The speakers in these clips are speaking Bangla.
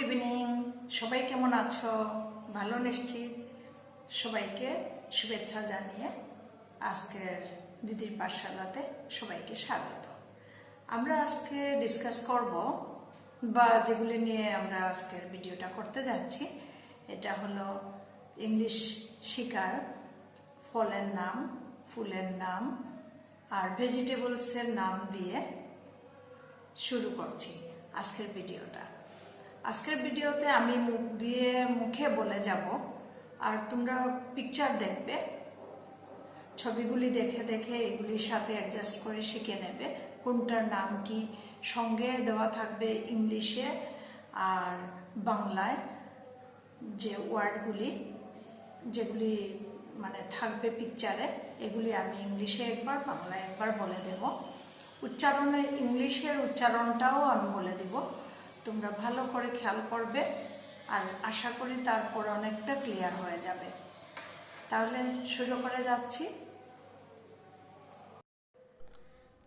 ইভিনিং, সবাই কেমন আছো? ভালো নিশ্চিত। সবাইকে শুভেচ্ছা জানিয়ে আজকের দিদির পাঠশালাতে সবাইকে স্বাগত। আমরা আজকে ডিসকাস করব বা যেগুলি নিয়ে আমরা আজকের ভিডিওটা করতে যাচ্ছি, এটা হলো ইংলিশ শেখার ফলের নাম, ফুলের নাম আর ভেজিটেবলসের নাম দিয়ে শুরু করছি আজকের ভিডিওটা। আজকের ভিডিওতে আমি মুখে বলে যাব আর তোমরা পিকচার দেখবে, ছবিগুলি দেখে দেখে এগুলির সাথে অ্যাডজাস্ট করে শিখে নেবে কোনটার নাম কি। সঙ্গে দেওয়া থাকবে ইংলিশে আর বাংলায় যে ওয়ার্ডগুলি যেগুলি মানে থাকবে পিকচারে, এগুলি আমি ইংলিশে একবার বাংলায় একবার বলে দেব। উচ্চারণে ইংলিশের উচ্চারণটাও আমি বলে দেব, তোমরা ভালো করে খেয়াল করবে আর আশা করি তারপর অনেকটা ক্লিয়ার হয়ে যাবে। তাহলে শুরু করে যাচ্ছি।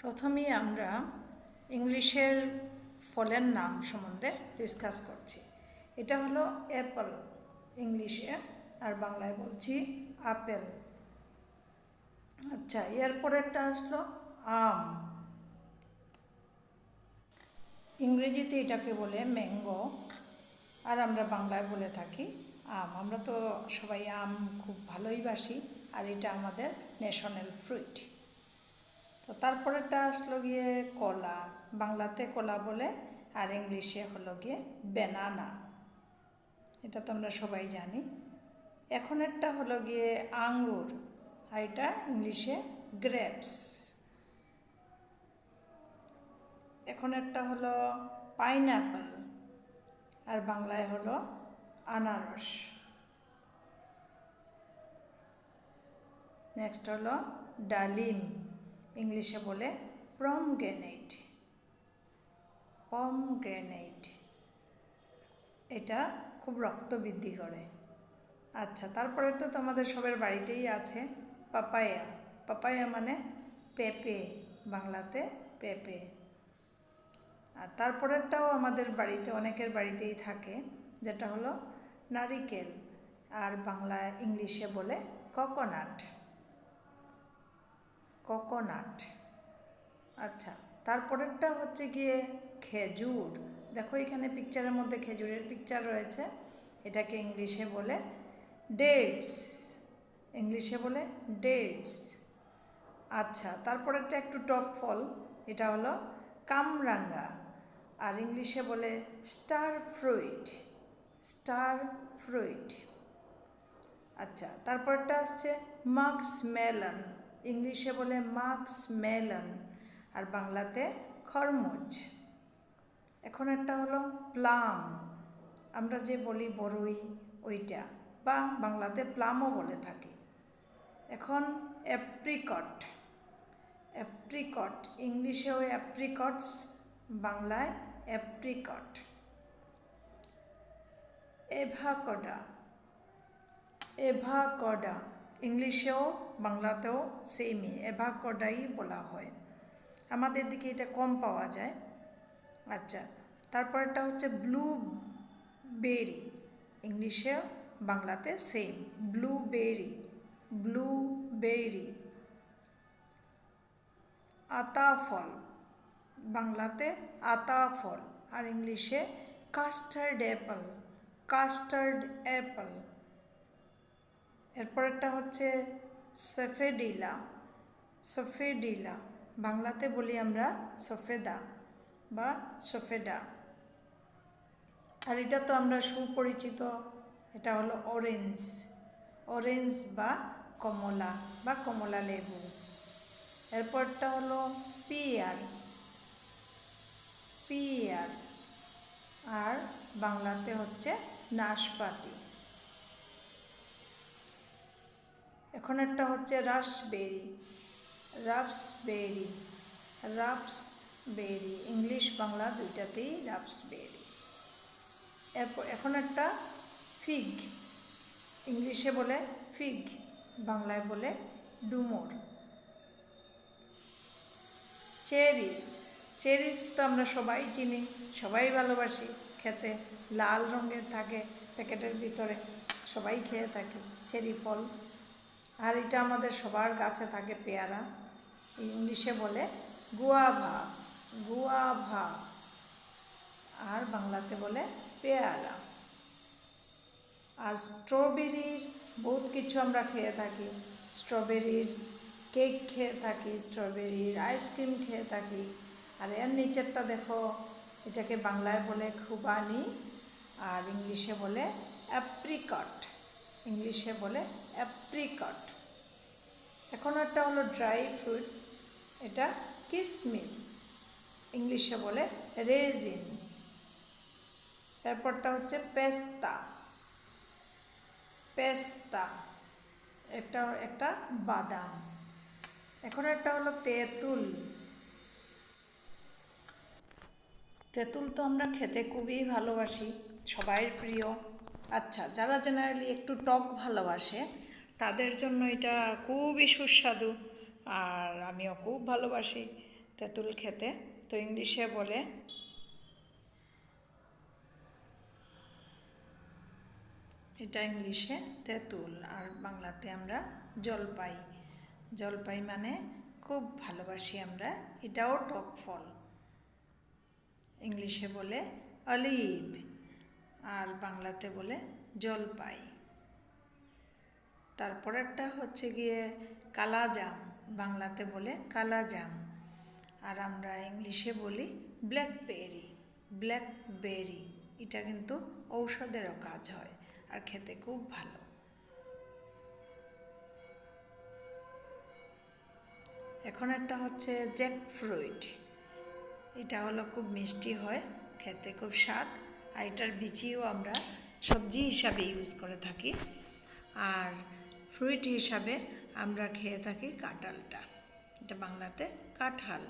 প্রথমেই আমরা ইংলিশের ফলের নাম সম্বন্ধে ডিসকাস করছি। এটা হলো অ্যাপল ইংলিশে, আর বাংলায় বলছি আপেল। আচ্ছা, এরপরেরটা আসলো আম। ইংরেজিতে এটাকে বলে ম্যাঙ্গো, আর আমরা বাংলায় বলে থাকি আম। আমরা তো সবাই আম খুব ভালোই বাসি, আর এটা আমাদের ন্যাশনাল ফ্রুট। তো তারপরেরটা আসলো গিয়ে কলা। বাংলাতে কলা বলে, আর ইংলিশে হলো গিয়ে ব্যানানা। এটা তো আমরা সবাই জানি। এখনেরটা হলো গিয়ে আঙ্গুর, আর এটা ইংলিশে গ্রেপস। এখনেরটা হলো পাইনঅ্যাপল, আর বাংলায় হলো আনারস। নেক্সট হলো ডালিম, ইংলিশে বলে পমগ্রেনেট। পমগ্রেনেট এটা খুব রক্ত বৃদ্ধি করে। আচ্ছা, তারপরে তো তোমাদের সবার বাড়িতেই আছে পাপায়া। পাপায়া মানে পেঁপে, বাংলাতে পেঁপে। আর তারপরেরটাও আমাদের বাড়িতে অনেকের বাড়িতেই থাকে, যেটা হলো নারিকেল, আর বাংলায় ইংলিশে বলে কোকোনাট। কোকোনাট। আচ্ছা, তারপরেরটা হচ্ছে গিয়ে খেজুর। দেখো এখানে পিকচারের মধ্যে খেজুরের পিকচার রয়েছে। এটাকে ইংলিশে বলে ডেটস। ইংলিশে বলে ডেটস। আচ্ছা, তারপরেরটা একটু টক ফল, এটা হলো কামরাঙ্গা, আর ইংলিশে বলে স্টার ফ্রুইট। Star fruit. আচ্ছা, তারপরটা আসছে মাক্স মেলন। ইংলিশে বলে মাক্স মেলন, আর বাংলাতে খরমুজ। এখন একটা হলো প্লাম। আমরা যে বলি বরই, ওইটা, বা বাংলাতে প্লামও বলে থাকি। এখন অ্যাপ্রিকট। অ্যাপ্রিকট, ইংলিশেও অ্যাপ্রিকটস, বাংলায় অ্যাপ্রিকট। এভাকোডা। এভাকোডা, ইংলিশেও বাংলাতেও সেমই, এভাকোডাই বলা হয়। আমাদের দিকে এটা কম পাওয়া যায়। আচ্ছা, তারপরটা হচ্ছে ব্লুবেরি। ইংলিশে বাংলাতে সেম, ব্লুবেরি। ব্লুবেরি। আতাফল, বাংলাতে আতাফল, আর ইংলিশে কাস্টার্ড অ্যাপল। Custard apple. এরপরেরটা হচ্ছে সফেডিলা। সফেডিলা, বাংলাতে বলি আমরা সফেদা বা সফেদা। আর এটা তো আমরা সুপরিচিত, এটা হলো অরেঞ্জ। অরেঞ্জ বা কমলা বা কমলা লেবু। এরপরটা হলো পিয়ার। পিয়ার, আর বাংলাতে হচ্ছে নাশপাতি। এখন একটা হচ্ছে রাসবেরি। রাপসবেরি। রাপসবেরি, ইংলিশ বাংলা দুইটাতেই রাপসবেরি। এরপর এখন একটা ফিগ। ইংলিশে বলে ফিগ, বাংলায় বলে ডুমুর। চেরিস। চেরিস তো আমরা সবাই চিনি, সবাই ভালোবাসি, খেতে লাল রঙের থাকে প্যাকেটের ভিতরে, সবাই খেয়ে থাকি চেরি ফল। আর এটা আমাদের সবার গাছে থাকে পেয়ারা, ইংলিশে বলে গুয়াভা, গুয়াভা, আর বাংলাতে বলে পেয়ারা। আর স্ট্রবেরির বহুত কিছু আমরা খেয়ে থাকি, স্ট্রবেরির কেক খেয়ে থাকি, স্ট্রবেরির আইসক্রিম খেয়ে থাকি। আর এর নিচেরটা দেখো, এটাকে বাংলায় বলে খুবানি আর ইংলিশে বলে অ্যাপ্রিকট, ইংলিশে বলে অ্যাপ্রিকট। এখন একটা হলো ড্রাই ফ্রুট, এটা কিসমিস, ইংলিশে বলে রেজিন। এরপরটা হচ্ছে পেস্তা, পেস্তা একটা একটা বাদাম। এখন একটা হলো তেঁতুল, তেঁতুল তো আমরা খেতে খুবই ভালোবাসি, সবাই প্রিয়। আচ্ছা, যারা জেনারেলি একটু টক ভালোবাসে তাদের জন্য এটা খুবই সুস্বাদু, আর আমিও খুব ভালোবাসি তেঁতুল খেতে। তো ইংলিশে বলে এটা ইংলিশে তেঁতুল, আর বাংলাতে আমরা জলপাই, জলপাই মানে খুব ভালোবাসি আমরা, এটাও টক ফল, ইংলিশে বলে অলিভ আর বাংলাতে বলে জলপাই। তারপরেরটা হচ্ছে গিয়ে কালাজাম, বাংলাতে বলে কালাজাম, আর আমরা ইংলিশে বলি ব্ল্যাকবেরি, ব্ল্যাকবেরি। এটা কিন্তু ঔষধেরও কাজ হয় আর খেতে খুব ভালো। এখন একটা হচ্ছে জ্যাকফ্রুট, এটা হলো খুব মিষ্টি হয়, খেতে খুব স্বাদ, আর এটার বিচিও আমরা সবজি হিসাবে ইউজ করে থাকি। আর ফ্রুইট হিসাবে আমরা খেয়ে থাকি কাঁঠালটা, এটা বাংলাতে কাঁঠাল।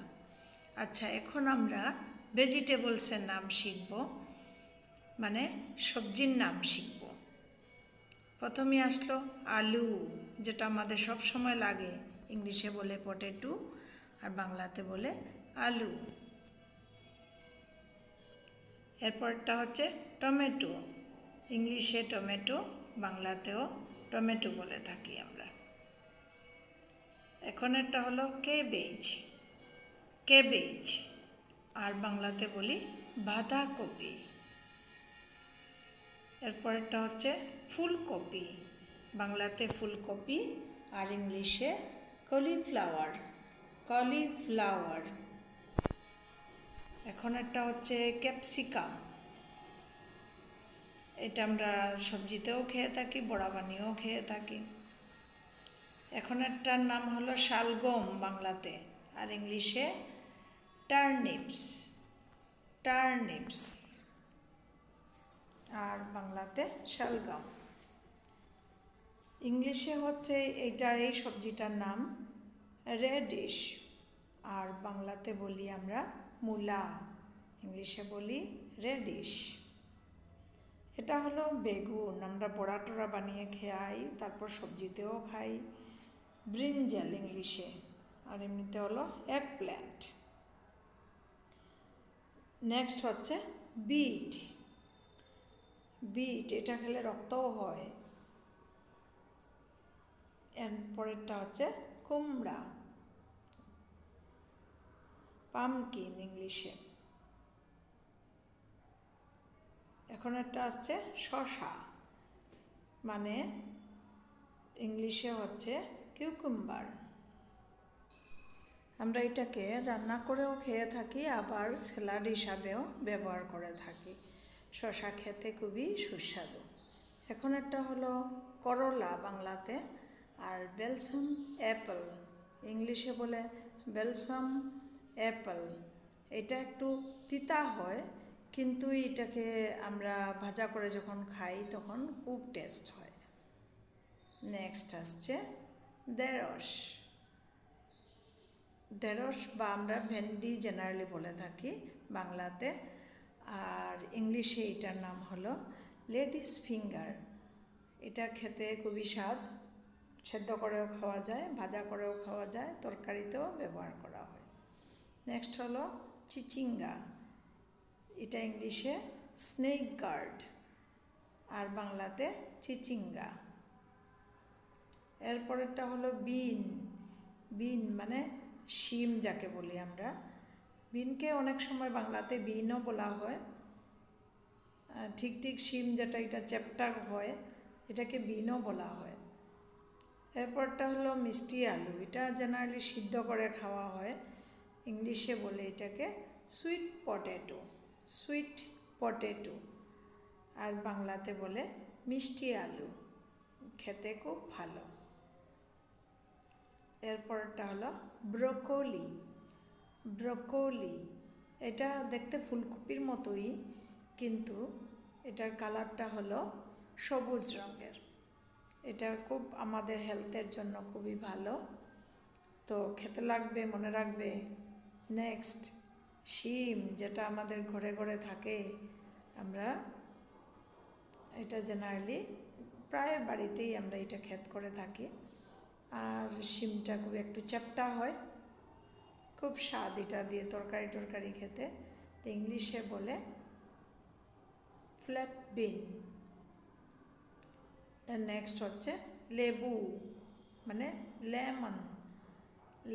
আচ্ছা, এখন আমরা ভেজিটেবলসের নাম শিখব, মানে সবজির নাম শিখব। প্রথমে আসলো আলু, যেটা আমাদের সব সময় লাগে, ইংলিশে বলে পটেটো আর বাংলাতে বলে আলু। এরপরটা হচ্ছে টমেটো, ইংলিশে টমেটো, বাংলাতেও টমেটো বলে থাকি আমরা। এখন একটা হলো ক্যাবেজ, ক্যাবেজ, আর বাংলাতে বলি বাঁধাকপি। এরপরটা হচ্ছে ফুলকপি, বাংলাতে ফুলকপি আর ইংলিশে কলিফ্লাওয়ার, কলিফ্লাওয়ার। এখন একটা হচ্ছে ক্যাপসিকাম, এটা আমরা সবজিতেও খেয়ে থাকি, বড়া বানিয়েও খেয়ে থাকি। এখন একটার নাম হলো শালগম বাংলাতে, আর ইংলিশে টার্নিপস, টার্নিপস, আর বাংলাতে শালগম। ইংলিশে হচ্ছে এইটার, এই সবজিটার নাম রেডিশ, আর বাংলাতে বলি আমরা মূলা, ইংলিশে বলি রেডিশ। এটা হলো বেগুন, আমরা বড়া টড়া বানিয়ে খাই, তারপর সবজিতেও খাই, ব্রিঞ্জাল ইংলিশে, আর এমনিতে হলো এগ প্ল্যান্ট। নেক্সট হচ্ছে বিট, বিট এটা খেলে রক্তও হয়। এরপরেরটা হচ্ছে কুমড়া, পামকিন ইংলিশে। এখন একটা আসছে শসা, মানে ইংলিশে হচ্ছে কিউকুম্বার। আমরা এটাকে রান্না করেও খেয়ে থাকি, আবার স্যালাড হিসাবেও ব্যবহার করে থাকি। শসা খেতে খুবই সুস্বাদু। এখন একটা হলো করলা বাংলাতে, আর বেলসাম অ্যাপেল, ইংলিশে বলে বেলসাম অ্যাপেল। এটা একটু তিতা হয়, কিন্তু এটাকে আমরা ভাজা করে যখন খাই তখন খুব টেস্ট হয়। নেক্সট আসছে ঢেঁড়স, ঢেঁড়স বা আমরা ভেন্ডি জেনারেলি বলে থাকি বাংলাতে, আর ইংলিশে এটার নাম হলো লেডিস ফিঙ্গার। এটা খেতে খুবই স্বাদ, সেদ্ধ করেও খাওয়া যায়, ভাজা করেও খাওয়া যায়, তরকারিতেও ব্যবহার করা হয়। নেক্সট হলো চিচিঙ্গা, এটা ইংলিশে স্নেক গার্ড, আর বাংলাতে চিচিঙ্গা। এরপরেরটা হলো বিন। বিন মানে শিম যাকে বলি আমরা। বিনকে অনেক সময় বাংলাতে বিনও বলা হয়। ঠিক ঠিক শিম যেটা এটা চ্যাপ্টা হয়, এটাকে বিনও বলা হয়। এরপরটা হলো মিষ্টি আলু। এটা জেনারেলি সিদ্ধ করে খাওয়া হয়। ইংলিশে বলে এটাকে সুইট পটেটো, সুইট পটেটো। আর বাংলাতে বলে মিষ্টি আলু, খেতে খুব ভালো। এরপরটা হলো ব্রোকলি। ব্রোকলি এটা দেখতে ফুলকপির মতোই, কিন্তু এটার কালারটা হলো সবুজ রঙের। এটা খুব আমাদের হেলথের জন্য খুবই ভালো, তো খেতে লাগবে, মনে রাখবে। নেক্সট শিম, যেটা আমাদের ঘরে ঘরে থাকে। আমরা এটা জেনারেলি প্রায় বাড়িতেই আমরা এটা ক্ষেত করে থাকি। আর শিমটা খুব একটু চ্যাপ্টা হয়, খুব স্বাদ এটা দিয়ে তরকারি টরকারি খেতে। তো ইংলিশে বলে ফ্ল্যাট বিন। নেক্সট হচ্ছে লেবু, মানে লেমন।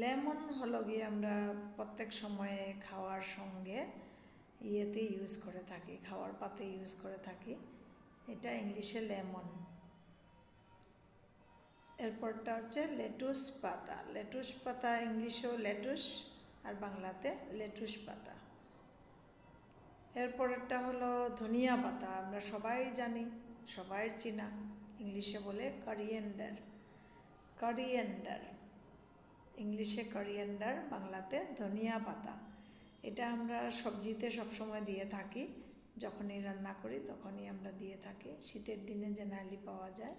লেমন হলো গিয়ে আমরা প্রত্যেক সময়ে খাওয়ার সঙ্গে ইয়েতে ইউজ করে থাকি, খাওয়ার পাতে ইউজ করে থাকি। এটা ইংলিশে লেমন। এরপরটা হচ্ছে লেটুস পাতা। লেটুস পাতা ইংলিশেও লেটুস, আর বাংলাতে লেটুস পাতা। এরপরেরটা হলো ধনিয়া পাতা। আমরা সবাই জানি, সবাই চিনা, ইংলিশে বলে করিয়েন্ডার। করিয়েন্ডার, ইংলিশে করিয়েন্ডার, বাংলাতে ধনিয়া পাতা। এটা আমরা সবজিতে সবসময় দিয়ে থাকি, যখনই রান্না করি তখনই আমরা দিয়ে থাকি। শীতের দিনে জেনারেলি পাওয়া যায়।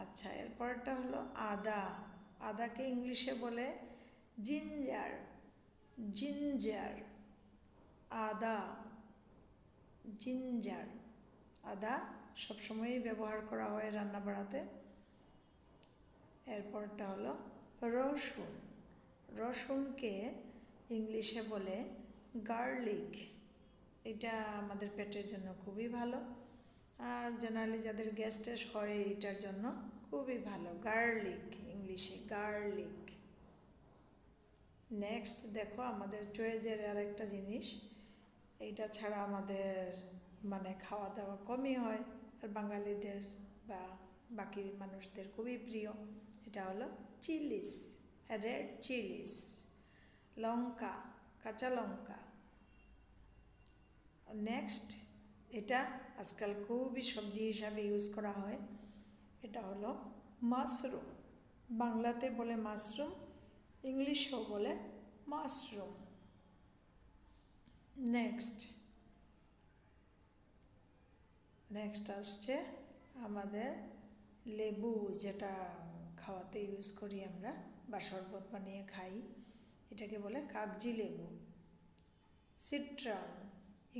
আচ্ছা, এরপরটা হলো আদা। আদাকে ইংলিশে বলে জিঞ্জার। জিঞ্জার, আদা, জিঞ্জার। আদা সবসময়ই ব্যবহার করা হয় রান্না বাড়াতে। এরপরটা হলো রসুন। রসুনকে ইংলিশে বলে গার্লিক। এটা আমাদের পেটের জন্য খুবই ভালো, আর জেনারেলি যাদের গ্যাস ট্যাস হয় এটার জন্য খুবই ভালো। গার্লিক, ইংলিশে গার্লিক। নেক্সট দেখো আমাদের চয়েজের আরেকটা জিনিস, এইটা ছাড়া আমাদের মানে খাওয়া দাওয়া কমই হয়, আর বাঙালিদের বা বাকি মানুষদের খুবই প্রিয়। এটা হলো চিলিস, রেড চিলিস, লঙ্কা, কাঁচা লঙ্কা। নেক্সট এটা আজকাল খুবই সবজি হিসাবে ইউজ করা হয়, এটা হলো মাশরুম। বাংলাতে বলে মাশরুম, ইংলিশেও বলে মাশরুম। নেক্সট আসছে আমাদের লেবু, যেটা খাওয়াতে ইউজ করি আমরা বা শরবত বানিয়ে খাই, এটাকে বলে কাগজি লেবু। সিট্রান,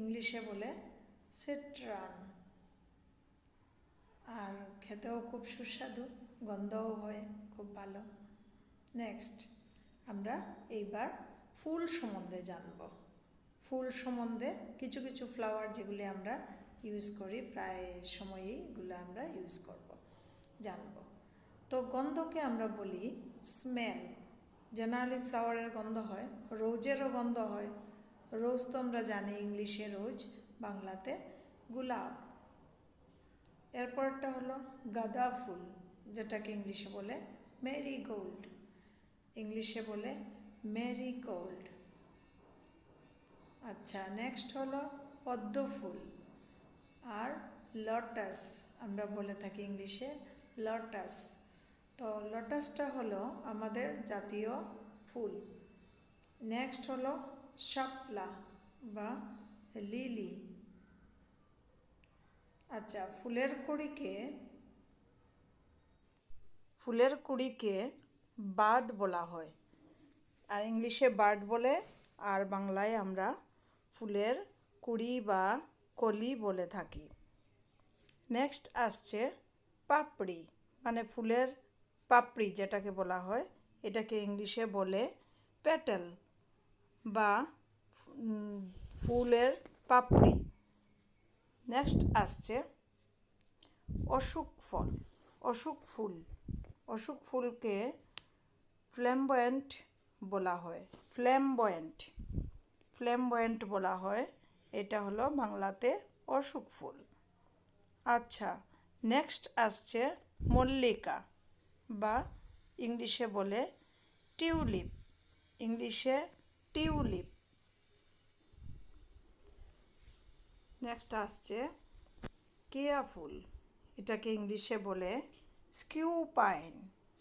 ইংলিশে বলে সিট্রান। আর খেতেও খুব সুস্বাদু, গন্ধও হয় খুব ভালো। নেক্সট আমরা এইবার ফুল সম্বন্ধে জানব। ফুল সম্বন্ধে কিছু কিছু ফ্লাওয়ার যেগুলি আমরা ইউজ করি, প্রায় সময়ই এগুলো আমরা ইউজ করব, জানব। তো গন্ধকে আমরা বলি স্মেল। জেনারেলি ফ্লাওয়ারের গন্ধ হয়, রোজেরও গন্ধ হয়। রোজ তো আমরা জানি ইংলিশে রোজ, বাংলাতে গোলাপ। এরপরটা হলো গাঁদা ফুল, যেটাকে ইংলিশে বলে মেরিগোল্ড। ইংলিশে বলে মেরিগোল্ড। আচ্ছা, নেক্সট হলো পদ্ম ফুল আর লটাস, আমরা বলে থাকি ইংলিশে লটাস। তো লটাসটা হলো আমাদের জাতীয় ফুল। নেক্সট হলো শাপলা বা লিলি। আচ্ছা, ফুলের কুড়িকে বাড বলা হয়, আর ইংলিশে বার্ড বলে, আর বাংলায় আমরা ফুলের কুড়ি বা কলি বলে থাকি। নেক্সট আসছে পাপড়ি, মানে ফুলের পাপড়ি যেটাকে বলা হয়, এটাকে ইংলিশে বলে পেটেল বা ফুলের পাপড়ি। নেক্সট আসছে অশোক ফল, অশোক ফুল। অশোক ফুলকে ফ্ল্যাম্বয়েন্ট বলা হয়, ফ্ল্যাম্বয়েন্ট, ফ্ল্যাম্বয়েন্ট বলা হয়। এটা হলো বাংলাতে অশোক ফুল। আচ্ছা, নেক্সট আসছে মল্লিকা বা ইংলিশে বলে টিউলিপ, ইংলিশে টিউলিপ। নেক্সট আসছে কেয়া ফুল, এটাকে ইংলিশে বলে স্কিউপাইন,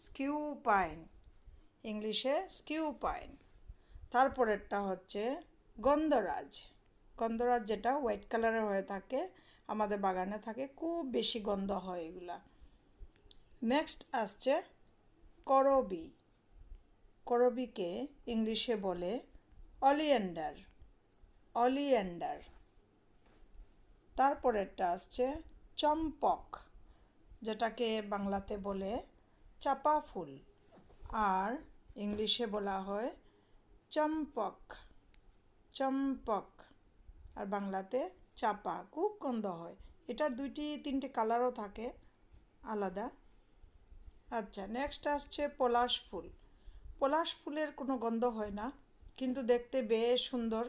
স্কিউপাইন, ইংলিশে স্কিউপাইন। তারপরেরটা হচ্ছে গন্ধরাজ, গন্ধরাজ যেটা হোয়াইট কালারের হয়ে থাকে, আমাদের বাগানে থাকে, খুব বেশি গন্ধ হয় এগুলা। নেক্সট আসছে করবি, করবিকে ইংলিশে বলে অলিয়েন্ডার, অলিয়েন্ডার। তারপরেরটা আসছে চম্পক, যেটাকে বাংলাতে বলে চাপা ফুল, আর ইংলিশে বলা হয় চম্পক, চম্পক, আর বাংলাতে চাপা। খুব গন্ধ হয় এটার, 2-3টে কালারও থাকে আলাদা। আচ্ছা, নেক্সট আসছে পলাশ ফুল। পলাশ ফুলের কোনো গন্ধ হয় না, কিন্তু দেখতে বেশ সুন্দর,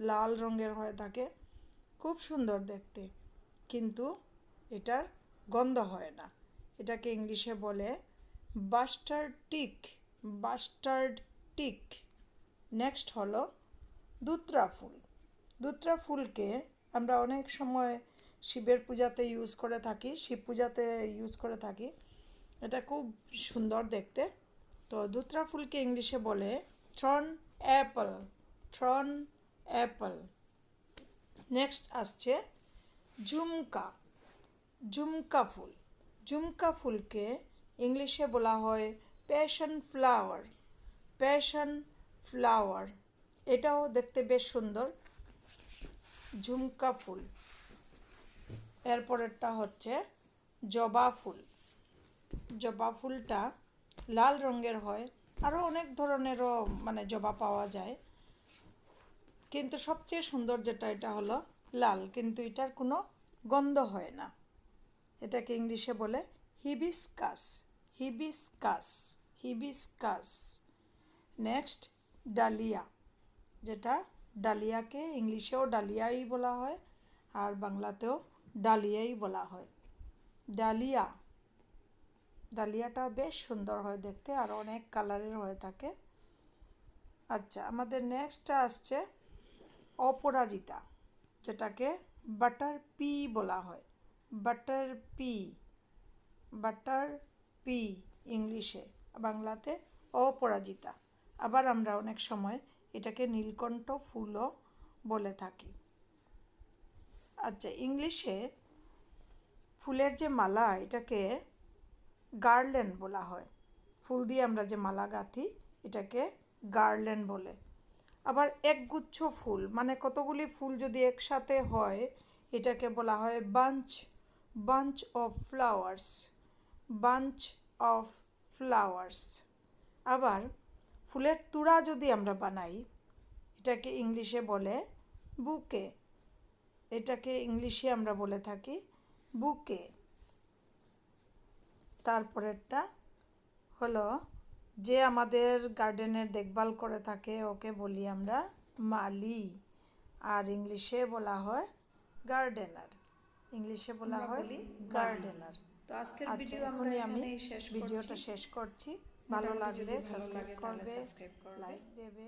লাল রঙের হয়ে থাকে, খুব সুন্দর দেখতে, কিন্তু এটার গন্ধ হয় না। এটাকে ইংলিশে বলে bastard tick, bastard tick. Next হলো দুত্রা ফুল। দুত্রা ফুলকে আমরা অনেক সময় শিবের পূজাতে ইউজ করে থাকি, শিব পূজাতে ইউজ করে থাকি, এটা খুব সুন্দর দেখতে। তো দুত্রা ফুলকে ইংলিশে বলে Throne Apple, Throne Apple. Next আসছে ঝুমকা, ঝুমকা ফুল। ঝুমকা ফুলকে ইংলিশে বলা হয় প্যাশন ফ্লাওয়ার, প্যাশন ফ্লাওয়ার। এটাও দেখতে বেশ সুন্দর, ঝুমকা ফুল। এরপরেরটা হচ্ছে জবা ফুল। জবা ফুলটা লাল রঙের হয়, আরও অনেক ধরনেরও জবা পাওয়া যায়, কিন্তু সবচেয়ে সুন্দর যেটা এটা হলো লাল, কিন্তু এটার কোনো গন্ধ হয় না। এটাকে ইংলিশে বলে hibiscus, hibiscus, hibiscus. Next dahlia, যেটা ডালিয়াকে ইংলিশেও ডালিয়াই বলা হয়, আর বাংলাতেও ডালিয়াই বলা হয়, ডালিয়া। ডালিয়াটা বেশ সুন্দর হয় দেখতে, আর অনেক কালারের হয়ে থাকে। আচ্ছা, আমাদের নেক্সটটা আসছে অপরাজিতা, যেটাকে বাটার পি বলা হয়, বাটার পি, বাটার পি ইংলিশে, বাংলাতে অপরাজিতা। আবার আমরা অনেক সময় এটাকে নীলকণ্ঠ ফুলও বলে থাকি। আচ্ছা, ইংলিশে ফুলের যে মালা, এটাকে গার্ল্যান্ড বলা হয়। ফুল দিয়ে আমরা যে মালা গাঁথি, এটাকে গার্ল্যান্ড বলে। আবার একগুচ্ছ ফুল, কতগুলি ফুল যদি একসাথে হয়, এটাকে বলা হয় bunch, bunch of flowers, bunch of flowers. আবার ফুলের তুড়া যদি আমরা বানাই, এটাকে ইংলিশে বলে বুকে, এটাকে ইংলিশে আমরা বলে থাকি বুকে। তারপরেরটা হলো যে আমাদের গার্ডেনের দেখভাল করে থাকে, ওকে বলি আমরা মালি, আর ইংলিশে বলা হয় গার্ডেনার, ইংলিশে বলা হয় গার্ডেনার। তো আজকের আচ্ছা, ভিডিও আমরা এখনই আমি এখানেই শেষ করছি। ভিডিওটা শেষ করছি। ভালো মোটামুটি লাগলে যদি ভালো লাগে সাবস্ক্রাইব তাহলে করবে, সাবস্ক্রাইব করবে। লাইক দেবে।